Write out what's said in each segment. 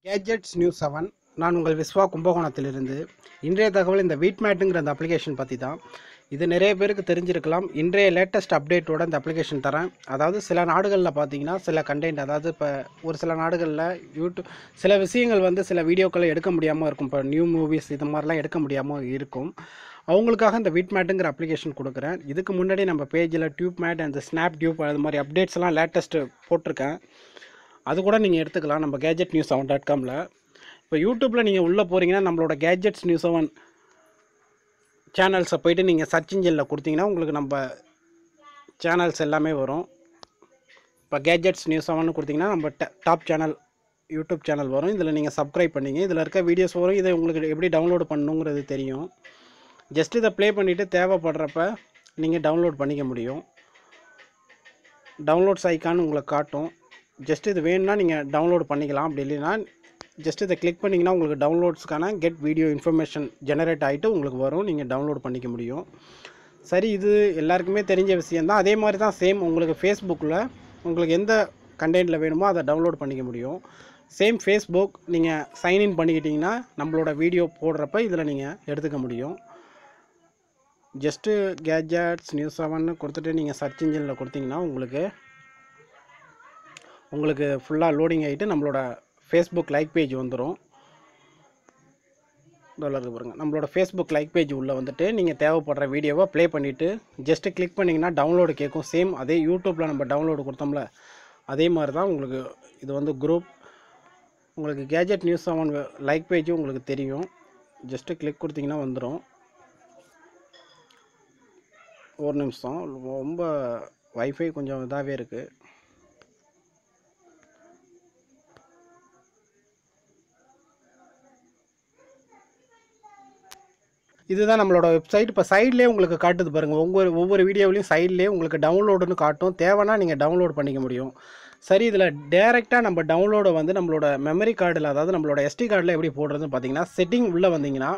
Gadgets news 7 நான் உங்கள் விஸ்வா கும்பகோணத்திலிருந்து. இன்றைய தகவல் இந்த வீட் மேட்டுங்கிற அந்த அப்ளிகேஷன் பற்றி தான். இது நிறைய பேருக்கு தெரிஞ்சிருக்கலாம். இன்றைய லேட்டஸ்ட் அப்டேட்டோட இந்த அப்ளிகேஷன் தரேன். அதாவது சில நாடுகளில் பார்த்தீங்கன்னா சில கண்டென்ட், அதாவது இப்போ ஒரு சில நாடுகளில் யூடியூப் சில விஷயங்கள் சில வீடியோக்களை எடுக்க முடியாமல் இருக்கும். இப்போ நியூ மூவிஸ் இது மாதிரிலாம் எடுக்க முடியாமல் இருக்கும். அவங்களுக்காக இந்த வீட் மேட்டுங்கிற அப்ளிகேஷன் கொடுக்குறேன். இதுக்கு முன்னாடி நம்ம பேஜில் tube mate and snap tube அது மாதிரி அப்டேட்ஸ்லாம் லேட்டஸ்ட்டு போட்டிருக்கேன். அது கூட நீங்கள் எடுத்துக்கலாம் நம்ம gadgetnews7.comல. இப்போ யூடியூப்பில் நீங்கள் உள்ளே போகிறீங்கன்னா நம்மளோட கேஜெட்ஸ் நியூஸ் 7 சேனல்ஸை போய்ட்டு நீங்கள் சர்ச் இன்ஜினில் கொடுத்தீங்கன்னா உங்களுக்கு நம்ம சேனல்ஸ் எல்லாமே வரும். இப்போ கேஜெட்ஸ் நியூஸ் 7 கொடுத்தீங்கன்னா நம்ம டாப் சேனல் யூடியூப் சேனல் வரும். இதில் நீங்கள் சப்ஸ்கிரைப் பண்ணிங்க. இதில் இருக்க வீடியோஸ் வரும். இதை உங்களுக்கு எப்படி டவுன்லோட் பண்ணணுங்கிறது தெரியும். ஜஸ்ட் இதை ப்ளே பண்ணிவிட்டு தேவைப்படுறப்ப நீங்கள் டவுன்லோட் பண்ணிக்க முடியும். டவுன்லோட்ஸ் ஐக்கான் உங்களுக்கு காட்டும். ஜஸ்ட் இது வேணும்னா நீங்கள் டவுன்லோட் பண்ணிக்கலாம். அப்படி இல்லைன்னா ஜஸ்ட் இதை கிளிக் பண்ணிங்கன்னா உங்களுக்கு டவுன்லோட்ஸ்க்கான கெட் வீடியோ இன்ஃபர்மேஷன் ஜெனரேட் ஆகிட்டு உங்களுக்கு வரும். நீங்கள் டவுன்லோட் பண்ணிக்க முடியும். சரி, இது எல்லாருக்குமே தெரிஞ்ச விஷயந்தான். அதே மாதிரி தான் சேம் உங்களுக்கு ஃபேஸ்புக்கில் உங்களுக்கு எந்த கண்டென்ட்டில் வேணுமோ அதை டவுன்லோட் பண்ணிக்க முடியும். சேம் ஃபேஸ்புக் நீங்கள் சைன்இன் பண்ணிக்கிட்டிங்கன்னா நம்மளோட வீடியோ போடுறப்ப இதில் நீங்கள் எடுத்துக்க முடியும். ஜஸ்ட்டு கேஜெட்ஸ் நியூஸ் 7 கொடுத்துட்டு நீங்கள் சர்ச் இன்ஜினில் கொடுத்தீங்கன்னா உங்களுக்கு ஃபுல்லாக லோடிங் ஆகிட்டு நம்மளோட ஃபேஸ்புக் லைக் பேஜ் வந்துடும். டாலருக்கு பாருங்கள், நம்மளோட ஃபேஸ்புக் லைக் பேஜ் உள்ளே வந்துட்டு நீங்கள் தேவைப்படுற வீடியோவை ப்ளே பண்ணிவிட்டு ஜஸ்ட்டு கிளிக் பண்ணிங்கன்னா டவுன்லோடு கேட்கும். சேம் அதே யூடியூப்பில் நம்ம டவுன்லோடு கொடுத்தோம்ல அதே மாதிரி தான் உங்களுக்கு இது குரூப் உங்களுக்கு கேஜெட் நியூஸ் 7 லைக் பேஜ் உங்களுக்கு தெரியும். ஜஸ்ட்டு கிளிக் கொடுத்தீங்கன்னா வந்துடும். ஒரு நிமிஷம், ரொம்ப வைஃபை கொஞ்சம் இதாகவே இருக்குது. இதுதான் நம்மளோட வெப்சைட். இப்போ சைட்லேயே உங்களுக்கு காட்டுது பாருங்கள். ஒவ்வொரு வீடியோவிலையும் சைட்லேயே உங்களுக்கு டவுன்லோடுன்னு காட்டும். தேவைன்னா நீங்கள் டவுன்லோட் பண்ணிக்க முடியும். சரி, இதில் டேரெக்டாக நம்ம டவுன்லோடை நம்மளோட மெமரி கார்டில், அதாவது நம்மளோட SD கார்டில் எப்படி போடுறதுன்னு பார்த்தீங்கன்னா, செட்டிங் உள்ளே வந்தீங்கன்னா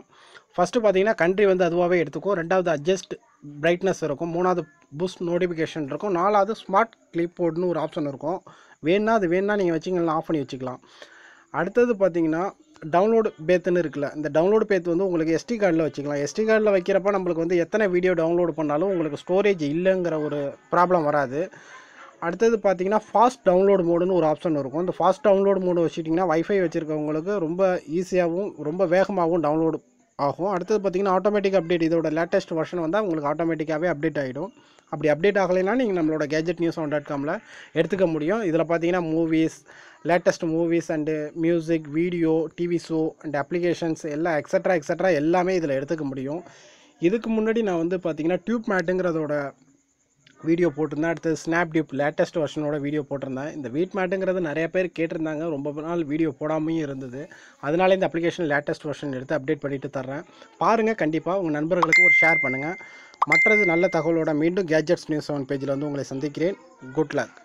ஃபஸ்ட்டு பார்த்தீங்கன்னா கண்ட்ரி அதுவாகவே எடுத்துக்கும். ரெண்டாவது அட்ஜஸ்ட் பிரைட்னஸ் இருக்கும். மூணாவது பூஸ்ட் நோட்டிஃபிகேஷன் இருக்கும். நாலாவது ஸ்மார்ட் கிளிப் போர்டுன்னு ஒரு ஆப்ஷன் இருக்கும். வேணுன்னா நீங்கள் வச்சிங்கன்னா ஆஃப் பண்ணி வச்சுக்கலாம். அடுத்தது பார்த்தீங்கன்னா டவுன்லோடு பேத்துன்னு இருக்குல்ல, இந்த டவுன்லோடு பேத்து உங்களுக்கு SD கார்டில் வச்சுக்கலாம். SD கார்டில் வைக்கிறப்ப நம்மளுக்கு எத்தனை வீடியோ டவுன்லோடு பண்ணாலும் உங்களுக்கு ஸ்டோரேஜ் இல்லைங்கிற ஒரு ப்ராப்ளம் வராது. அடுத்தது பார்த்தீங்கன்னா ஃபாஸ்ட் டவுன்லோடு மோடுன்னு ஒரு ஆப்ஷன் இருக்கும். இந்த ஃபாஸ்ட் டவுன்லோடு மோடு வச்சுட்டிங்கன்னா வைஃபை வச்சுருக்கவங்களுக்கு ரொம்ப ஈஸியாகவும் ரொம்ப வேகமாகவும் டவுன்லோடு ஆகும். அடுத்தது பார்த்தீங்கன்னா ஆட்டோமேட்டிக் அப்டேட், இதோட லேட்டஸ்ட் வெர்ஷன் வந்தால் உங்களுக்கு ஆட்டோமேட்டிக்காகவே அப்டேட் ஆகிடும். அப்படி அப்டேட் ஆகலைன்னா நீங்கள் நம்மளோட gadgetnews7.comல எடுத்துக்க முடியும். இதில் பார்த்தீங்கன்னா movies, latest movies and music, video, TV show and applications எல்லாம் எக்ஸட்ரா எல்லாமே இதில் எடுத்துக்க முடியும். இதுக்கு முன்னாடி நான் பார்த்தீங்கன்னா டியூப் மேட்டுங்கிறதோட வீடியோ போட்டிருந்தேன். அடுத்தது ஸ்னாப் டியூப் லேட்டஸ்ட் வெர்ஷனோட வீடியோ போட்டிருந்தேன். இந்த வீட் மேட்டுங்கிறது நிறைய பேர் கேட்டிருந்தாங்க. ரொம்ப நாள் வீடியோ போடாமையும் இருந்தது. அதனால இந்த அப்ளிகேஷன் லேட்டஸ்ட் வெர்ஷன் எடுத்து அப்டேட் பண்ணிட்டு தர்றேன். பாருங்கள், கண்டிப்பாக உங்கள் நண்பர்களுக்கு ஒரு ஷேர் பண்ணுங்கள். மற்றது நல்ல தகவலோட மீண்டும் கேஜெட்ஸ் நியூஸ் 7 பேஜில் உங்களை சந்திக்கிறேன். Good luck.